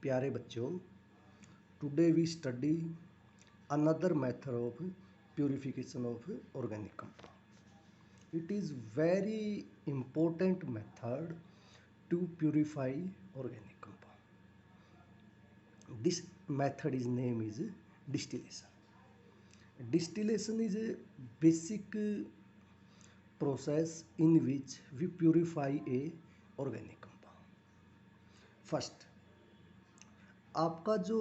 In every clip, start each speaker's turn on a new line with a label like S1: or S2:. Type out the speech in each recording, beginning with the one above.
S1: प्यारे बच्चों, today we study another method of purification of organic compound. It is very important method to purify organic compound. This method is name is distillation. Distillation is a basic process in which we purify a organic compound. First, आपका जो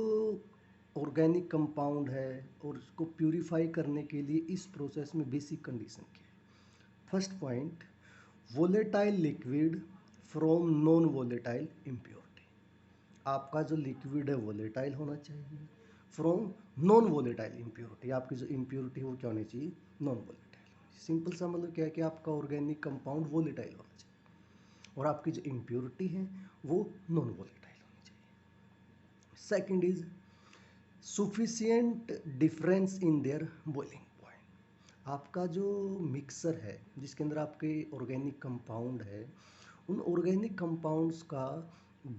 S1: organic compound है और उसको purify करने के लिए इस process में बेसिक कंडीशन क्या है। First point, volatile liquid from non volatile impurity. आपका जो लिक्विड है वोलेटाइल होना चाहिए फ्रॉम नॉन वोलेटाइल इम्प्योरिटी। आपकी जो इम्प्योरिटी वो क्या होनी चाहिए, नॉन वोलेटाइल। सिंपल सा मतलब क्या है कि आपका ऑर्गेनिक कंपाउंड वोलेटाइल होना चाहिए और आपकी जो इम्प्योरिटी है वो non volatile. Second is sufficient difference in their boiling point. आपका जो मिक्सर है जिसके अंदर आपके ऑर्गेनिक कंपाउंड है, उन ऑर्गेनिक कंपाउंड्स का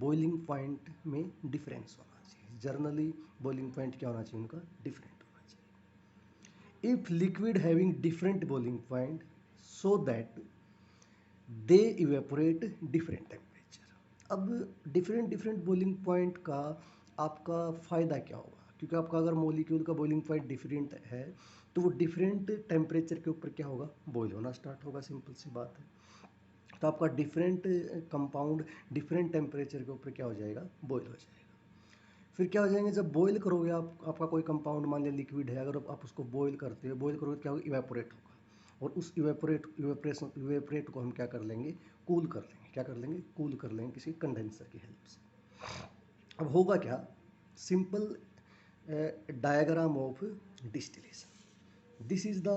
S1: बॉइलिंग पॉइंट में डिफरेंस होना चाहिए। जनरली बॉइलिंग पॉइंट क्या होना चाहिए, उनका डिफरेंट होना चाहिए। If liquid having different boiling point so that they evaporate different temperature. अब डिफरेंट डिफरेंट बॉइलिंग पॉइंट का आपका फ़ायदा क्या होगा, क्योंकि आपका अगर मॉलिक्यूल का बॉइलिंग पॉइंट डिफरेंट है तो वो डिफरेंट टेम्परेचर के ऊपर क्या होगा, बॉयल होना स्टार्ट होगा। सिंपल सी बात है। तो आपका डिफरेंट कंपाउंड डिफरेंट टेम्परेचर के ऊपर क्या हो जाएगा, बॉयल हो जाएगा। फिर क्या हो जाएंगे, जब बॉयल करोगे आपका कोई कंपाउंड मान लिया लिक्विड है, अगर आप उसको बॉयल करते हो, बॉयल करोगे क्या होगा, इवेपोरेट होगा। और उस इवेपोरेट को हम क्या कर लेंगे, कूल कर लेंगे। क्या कर लेंगे, कूल कर लेंगे किसी कंडेंसर की हेल्प से। अब होगा क्या, simple diagram of distillation. This is the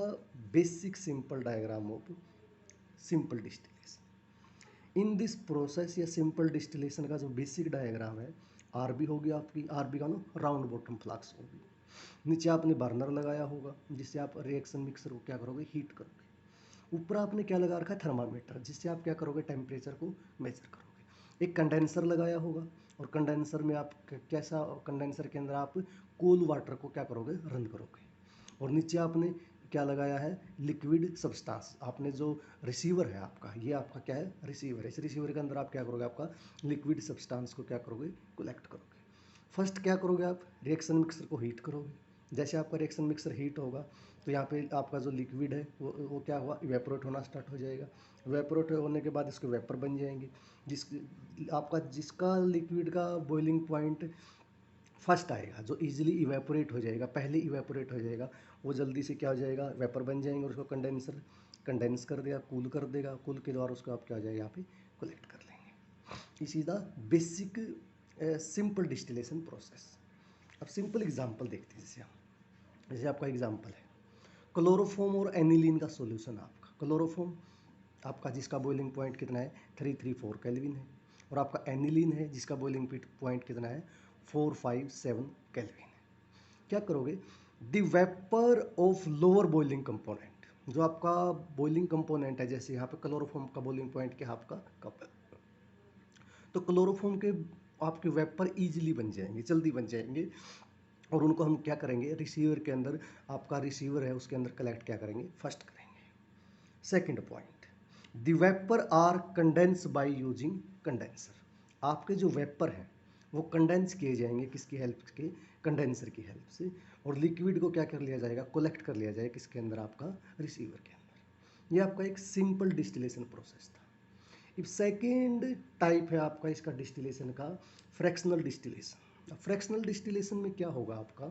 S1: basic simple diagram of simple distillation. In this process या सिंपल डिस्टिलेशन का जो बेसिक डायग्राम है, आरबी होगी आपकी, आरबी का नो राउंड बॉटम फ्लास्क होगी। नीचे आपने बर्नर लगाया होगा जिससे आप रिएक्शन मिक्सर को क्या करोगे, हीट करोगे। ऊपर आपने क्या लगा रखा है, थर्मामीटर, जिससे आप क्या करोगे, टेम्परेचर को मेजर करोगे। एक कंडेंसर लगाया होगा और कंडेंसर में आप कैसा, कंडेंसर के अंदर आप कूल वाटर को क्या करोगे, रन करोगे। और नीचे आपने क्या लगाया है, लिक्विड सब्सटेंस। आपने जो रिसीवर है आपका, ये आपका क्या है, रिसीवर है। इस रिसीवर के अंदर आप क्या करोगे, आपका लिक्विड सब्सटेंस को क्या करोगे, कलेक्ट करोगे। फर्स्ट क्या करोगे, आप रिएक्शन मिक्सर को हीट करोगे। जैसे आपका रिएक्शन मिक्सर हीट होगा तो यहाँ पे आपका जो लिक्विड है वो क्या हुआ, इवेपोरेट होना स्टार्ट हो जाएगा। इवेपोरेट होने के बाद इसके वेपर बन जाएंगे। जिसका लिक्विड का बॉइलिंग पॉइंट फर्स्ट आएगा, जो इजीली इवेपोरेट हो जाएगा, पहले इवेपोरेट हो जाएगा, वो जल्दी से क्या हो जाएगा, वेपर बन जाएंगे और उसको कंडेंस कर देगा, कूल कर देगा। कूल के द्वारा उसको आप क्या हो जाएगा, यहाँ पे कलेक्ट कर लेंगे। इस is the basic simple distillation process. अब सिंपल एग्जांपल देखते हैं। जैसे आपका एग्जांपल है क्लोरोफॉर्म और एनिलीन का सॉल्यूशन। आपका क्लोरोफॉर्म आपका जिसका बॉइलिंग पॉइंट कितना है, 334 केल्विन है। और आपका एनिलीन है जिसका बॉइलिंग पॉइंट कितना है, 457 केल्विन है। क्या करोगे, the vapour of lower boiling component, जो आपका बॉइलिंग कंपोनेंट है, जैसे यहाँ पे क्लोरोफॉर्म का बॉइलिंग पॉइंट क्या है, आपका कप। तो क्लोरोफॉर्म के आपके वेपर इजीली बन जाएंगे, जल्दी बन जाएंगे। और उनको हम क्या करेंगे, रिसीवर के अंदर, आपका रिसीवर है उसके अंदर कलेक्ट क्या करेंगे, फर्स्ट करेंगे। Second point, the vapour are condense by using condenser. आपके जो वेपर हैं वो कंडेंस किए जाएंगे किसकी हेल्प के, कंडेंसर की हेल्प से। और लिक्विड को क्या कर लिया जाएगा, कलेक्ट कर लिया जाएगा किसके अंदर, आपका रिसीवर के अंदर। ये आपका एक सिंपल डिस्टिलेशन प्रोसेस था। इफ सेकेंड टाइप है आपका इसका डिस्टिलेशन का, फ्रैक्शनल डिस्टिलेशन। फ्रैक्शनल डिस्टिलेशन में क्या होगा आपका,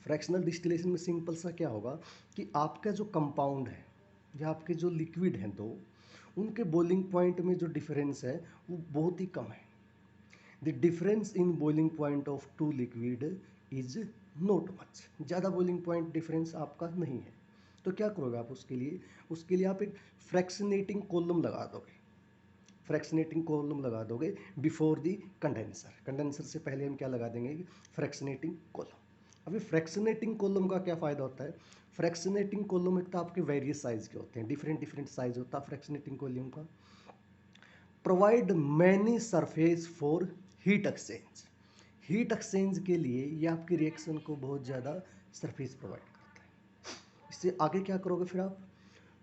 S1: फ्रैक्शनल डिस्टिलेशन में सिंपल सा क्या होगा कि आपका जो कंपाउंड है या आपके जो लिक्विड हैं दो, उनके बॉइलिंग पॉइंट में जो डिफरेंस है वो बहुत ही कम है। The difference in boiling point of two liquid is not much. ज़्यादा बॉइलिंग पॉइंट डिफरेंस आपका नहीं है। तो क्या करोगे आप उसके लिए आप एक फ्रैक्शनेटिंग कॉलम लगा दोगे। फ्रैक्शनेटिंग कॉलम लगा दोगे बिफोर दी कंडेंसर। कंडेंसर से पहले हम क्या लगा देंगे, फ्रैक्शनेटिंग कॉलम। अभी फ्रैक्शनेटिंग कॉलम का क्या फ़ायदा होता है, फ्रैक्शनेटिंग कॉलम एक तो आपके वेरियस साइज़ के होते हैं, डिफरेंट डिफरेंट साइज होता है फ्रैक्शनेटिंग कॉलम का। Provide many surface for heat exchange. Heat exchange के लिए ये आपकी रिएक्शन को बहुत ज़्यादा सरफेस प्रोवाइड करता है। इससे आगे क्या करोगे फिर आप,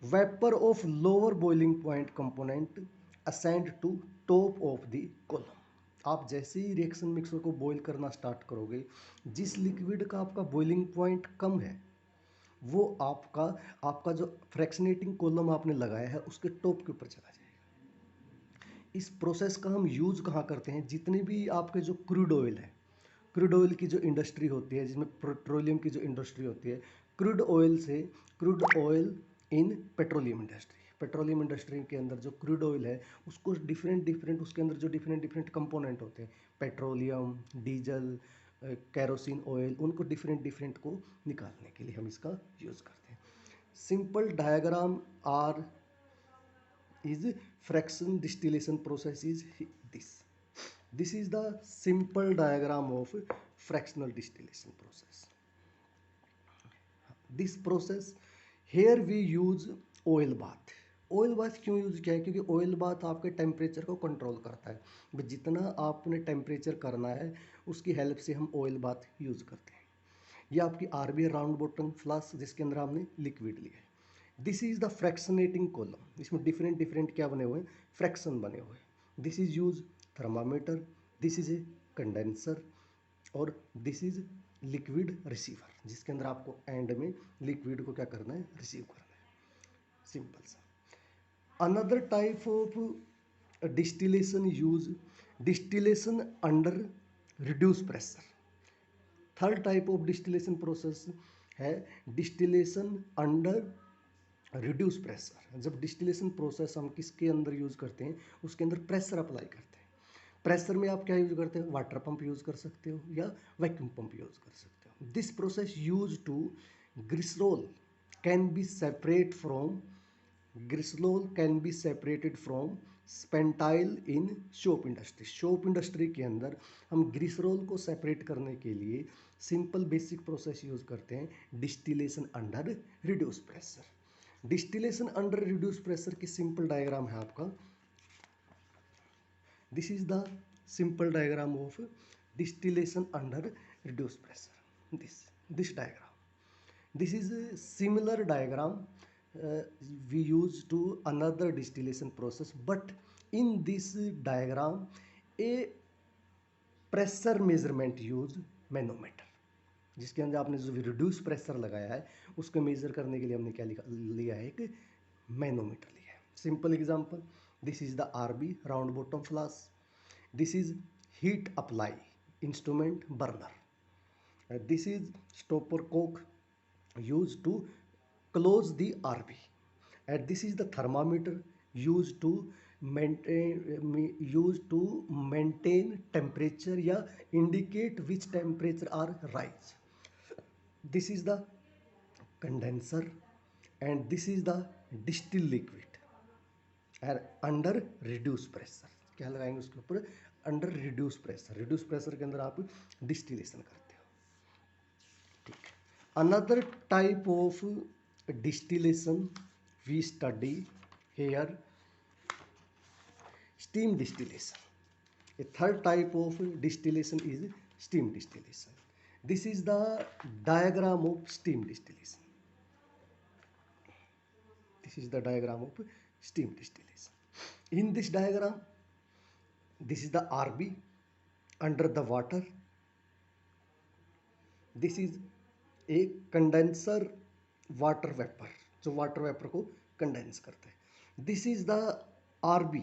S1: vapour of lower boiling point component ascend to top of the column. आप जैसे ही रिएक्शन मिक्सर को बॉईल करना स्टार्ट करोगे, जिस लिक्विड का आपका बॉइलिंग पॉइंट कम है वो आपका आपका जो फ्रैक्शनेटिंग कॉलम आपने लगाया है उसके टॉप के ऊपर चला जाएगा। इस प्रोसेस का हम यूज़ कहाँ करते हैं, जितने भी आपके जो क्रूड ऑयल है, क्रूड ऑयल की जो इंडस्ट्री होती है, जिसमें पेट्रोलियम की जो इंडस्ट्री होती है, crude oil in petroleum industry के अंदर जो क्रूड ऑयल है उसको डिफरेंट उसके अंदर जो डिफरेंट कंपोनेंट होते हैं, पेट्रोलियम, डीजल, कैरोसिन ऑयल, उनको डिफरेंट को निकालने के लिए हम इसका यूज़ करते हैं। Simple diagram are is fraction distillation process is this is the simple diagram of fractional distillation process. This process here we use oil bath. Oil bath क्यों यूज़ किया है, क्योंकि ऑयल बाथ आपके टेम्परेचर को control करता है। बस जितना आपने टेम्परेचर करना है उसकी हेल्प से हम ऑयल बाथ यूज़ करते हैं। ये आपकी आरबी राउंड बॉटम फ्लास्क जिसके अंदर हमने लिक्विड लिया है। This is the fractionating column, इसमें डिफरेंट क्या बने हुए हैं, फ्रैक्शन बने हुए हैं। This is use thermometer, this is a condenser और दिस इज लिक्विड रिसीवर, जिसके अंदर आपको एंड में लिक्विड को क्या करना है, रिसीव करना है। सिंपल सा। Another type of distillation use distillation under reduce pressure. Third type of distillation process है डिस्टिलेशन अंडर रिड्यूस प्रेशर। जब डिस्टिलेशन प्रोसेस हम किसके अंदर यूज़ करते हैं, उसके अंदर प्रेशर अप्लाई करते हैं। प्रेशर में आप क्या यूज़ करते हो, वाटर पंप यूज़ कर सकते हो या वैक्यूम पंप यूज़ कर सकते हो। This process use to glycerol can be separate from glycerol can be separated from spent lye in soap industry. Soap industry के अंदर हम ग्लिसरॉल को सेपरेट करने के लिए सिंपल बेसिक प्रोसेस यूज़ करते हैं, distillation under reduce pressure. Distillation under reduce pressure की सिंपल डायग्राम है आपका, this is the simple diagram of distillation under reduce pressure. This diagram, this is a similar diagram we use to another distillation process, but in this diagram a pressure measurement use manometer, जिसके अंदर आपने जो reduce pressure लगाया है उसको major करने के लिए हमने क्या लिया है, एक मैनोमीटर लिया है। Simple example, this is the RB round bottom flask, this is heat apply instrument burner, this is stopper कोक used to close the RB, and this is the thermometer used to maintain temperature या indicate which temperature are rise. This is the condenser and this is the distilled liquid and under reduced pressure। क्या लगाएंगे उसके ऊपर, under reduce pressure. Reduce pressure के अंदर आप distillation करते हो, ठीक है। Another type of distillation we study here, steam distillation. A third type of distillation is steam distillation. This is the diagram of steam distillation. This is the diagram of steam distillation. In this diagram, this is the RB under the water. This is a condenser water vapour, जो water vapour को condense करता है। This is the RB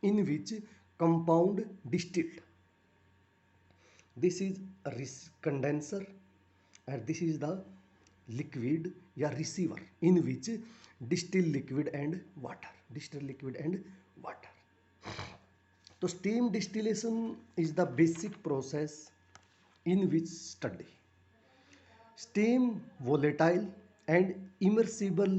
S1: in which compound distilled, this is condenser and this is the liquid या receiver in which distil liquid and water. तो steam distillation is the basic process in which study steam volatile and immersible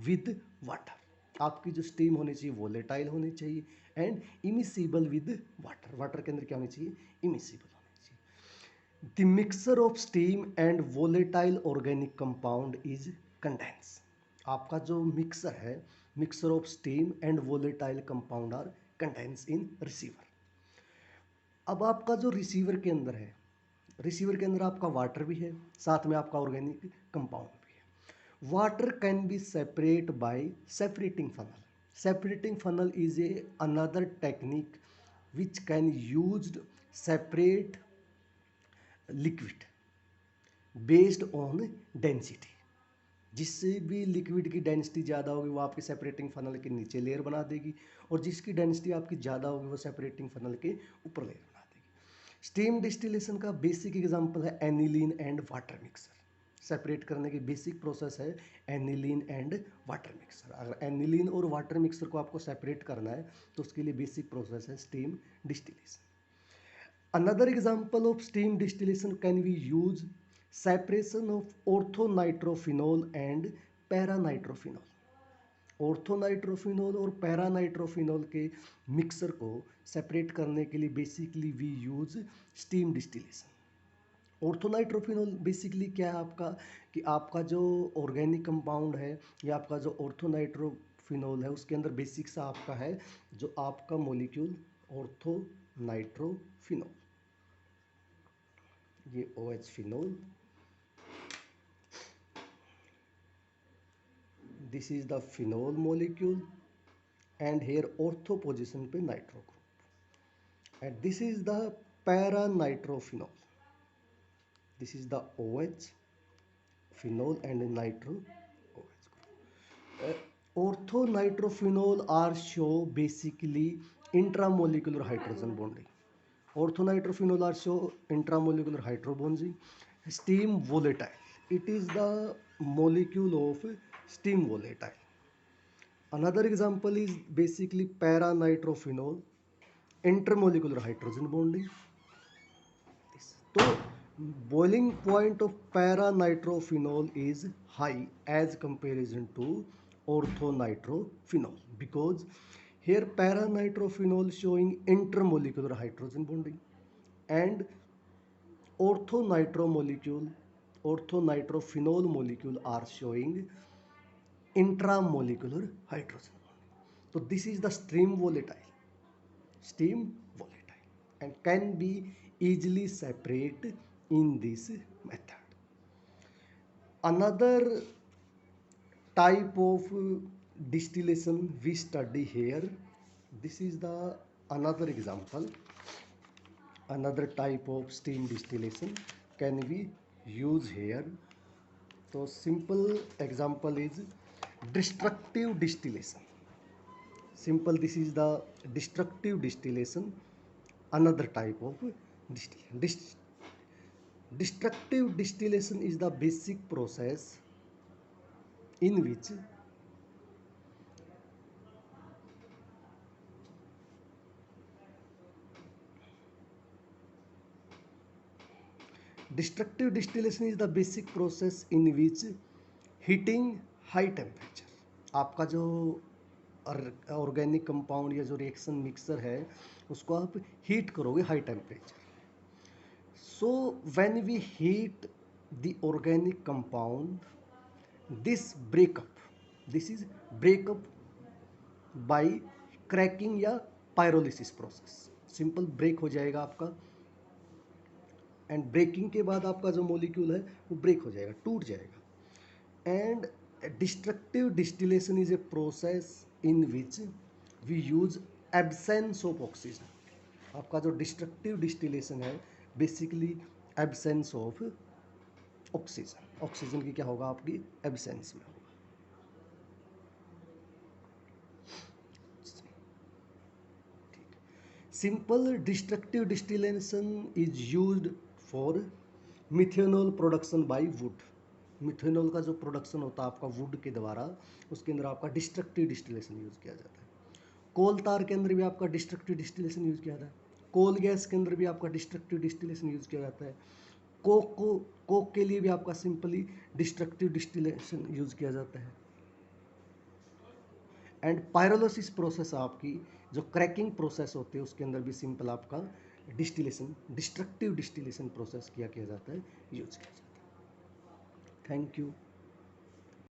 S1: with water. आपकी जो steam होनी चाहिए volatile होनी चाहिए and immiscible with water. Water के अंदर क्या होनी चाहिए, इमिसिबल होनी चाहिए। The mixer of steam and volatile organic compound is condense. आपका जो मिक्सर है, mixer of steam and volatile compound are condense in receiver. अब आपका जो रिसीवर के अंदर है रिसीवर के अंदर आपका वाटर भी है, साथ में आपका ऑर्गेनिक कंपाउंड भी है। Water can be separate by separating funnel. Separating funnel is a another technique which can used separate liquid based on density। जिससे भी लिक्विड की डेंसिटी ज़्यादा होगी वो आपके सेपरेटिंग फनल के नीचे लेयर बना देगी, और जिसकी डेंसिटी आपकी ज़्यादा होगी वो सेपरेटिंग फनल के ऊपर लेयर बना देगी। स्टीम डिस्टिलेशन का बेसिक एग्जांपल है aniline and water mixer. Separate करने की बेसिक प्रोसेस है एनिलीन एंड वाटर मिक्सर। अगर एनिलीन और वाटर मिक्सर को आपको सेपरेट करना है तो उसके लिए बेसिक प्रोसेस है steam distillation. Another example of steam distillation can we use separation of orthonitrophenol and paranitrophenol। Orthonitrophenol और पैरानाइट्रोफिनोल के मिक्सर को सेपरेट करने के लिए basically we use steam distillation. Orthonitrophenol basically क्या है आपका, कि आपका जो ऑर्गेनिक कंपाउंड है या आपका जो ऑर्थोनाइट्रोफिनोल है उसके अंदर बेसिक सा आपका है जो आपका मॉलिक्यूल ऑर्थोनाइट्रोफिनोल, ये OH phenol, this is the phenol molecule and here ortho position पे nitro group, and this is the para nitrophenol, this is the OH phenol and nitro OH group. Ortho nitrophenol are show basically intramolecular hydrogen bonding. Orthonitrophenol are show intramolecular hydrobonding. Steam volatile, it is the molecule of steam volatile. Another example is basically paranitrophenol, intermolecular hydrogen bonding. So boiling point of paranitrophenol is high as comparison to orthonitrophenol, because here paranitrophenol showing intermolecular hydrogen bonding and orthonitrophenol molecule are showing intramolecular hydrogen bonding. So this is the steam volatile, and can be easily separate in this method. Another type of distillation we study here, this is the another example, another type of steam distillation can we use here. So simple example is destructive distillation. Simple, this is the destructive distillation, another type of distillation. Destructive distillation is the basic process in which destructive distillation is the basic process in which heating high temperature, आपका जो organic compound या जो reaction mixer है उसको आप heat करोगे high temperature. So when we heat the organic compound this is breakup by cracking या pyrolysis process. Simple break हो जाएगा आपका, एंड ब्रेकिंग के बाद आपका जो मॉलिक्यूल है वो ब्रेक हो जाएगा, टूट जाएगा। And destructive distillation is a process in which we use absence of oxygen. आपका जो डिस्ट्रक्टिव डिस्टिलेशन है basically absence of oxygen, oxygen की क्या होगा आपकी एब्सेंस में होगा। Simple destructive distillation is used for methanol production by wood. Methanol का जो प्रोडक्शन होता है आपका वुड के द्वारा, उसके अंदर आपका डिस्ट्रक्टिव डिस्टिलेशन यूज किया जाता है। कोल तार के अंदर भी आपका डिस्ट्रक्टिव डिस्टिलेशन यूज किया जाता है। कोल गैस के अंदर भी आपका डिस्ट्रक्टिव डिस्टिलेशन यूज किया जाता है। कोक के लिए भी आपका सिंपली डिस्ट्रक्टिव डिस्टिलेशन यूज किया जाता है। एंड पायरोलिसिस प्रोसेस आपकी जो क्रैकिंग प्रोसेस होती है उसके अंदर भी सिंपल आपका डिस्टिलेशन, डिस्ट्रक्टिव डिस्टिलेशन प्रोसेस किया जाता है, यूज किया जाता है। Thank you.